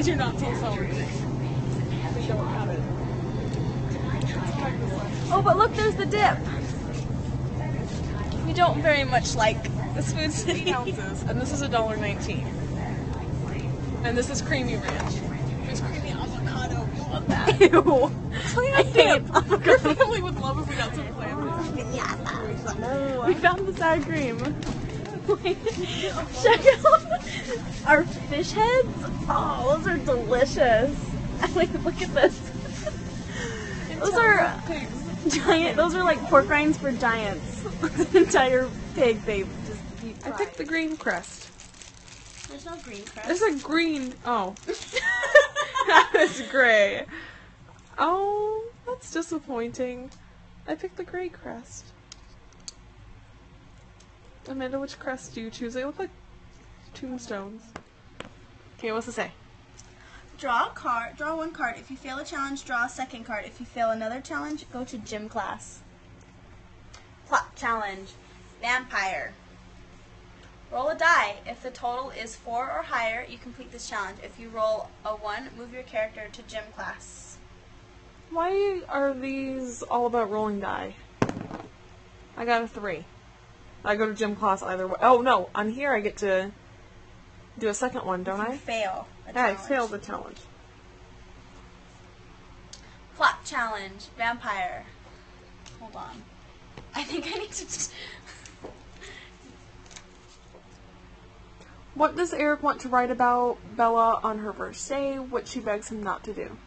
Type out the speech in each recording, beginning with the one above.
Did you not tell Summer? We don't have it. Oh, but look, there's the dip. We don't very much like this Food City. 8 ounces, and this is $1.19. And this is creamy ranch. There's creamy avocado. You love that. Ew. I hate your family would love if we got some plants. We found the sour cream. Check out our fish heads. Oh, those are delicious. Wait, look at this. Those are giant. Those are like pork rinds for giants. An entire pig they just deep fried. I picked the green crust. There's no green crust. There's a green. Oh. That is gray. Oh, that's disappointing. I picked the gray crust. Amanda, which crest do you choose? They look like tombstones. Okay, what's it say? Draw a card. Draw one card. If you fail a challenge, draw a second card. If you fail another challenge, go to gym class. Plot challenge. Vampire. Roll a die. If the total is 4 or higher, you complete this challenge. If you roll a 1, move your character to gym class. Why are these all about rolling die? I got a 3. I go to gym class either way. Oh no, on here I get to do a second one, don't I? Fail. Yeah, I failed the challenge. Plot challenge. Vampire. Hold on. I think I need to... What does Eric want to write about Bella on her first day, which she begs him not to do?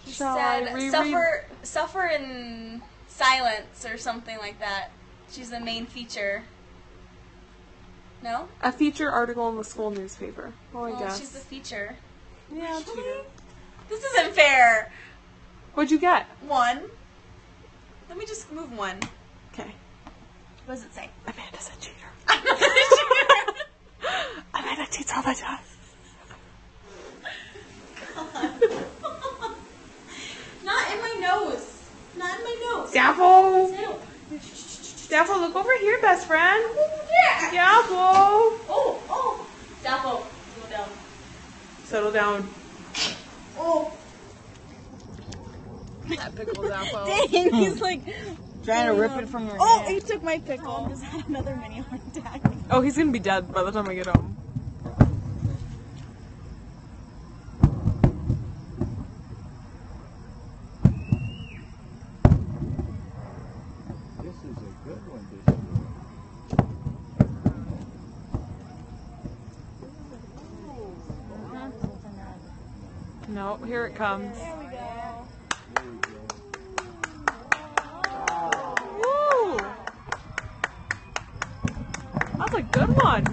He Shall I said, reread? suffer in silence or something like that. She's the main feature. No? A feature article in the school newspaper. Well, I guess. She's the feature. Yeah, cheater. This isn't fair. What'd you get? 1. Let me just move 1. Okay. What does it say? Amanda's a cheater. I'm not a cheater. Amanda cheats all the time. Not in my nose. Not in my nose. Daffo! No. Daffo, look over here, best friend. Yeah. Daffo! Oh. Daffo, go down. Settle down. Oh. That pickle Daffo. Dang, he's like... Trying to rip it from your Oh, hand. he took my pickle. Tom just had another mini heart attack. Oh, he's gonna be dead by the time I get home. This is a good one this year. No, here it comes. There we go. There you go. Woo! That's a good one.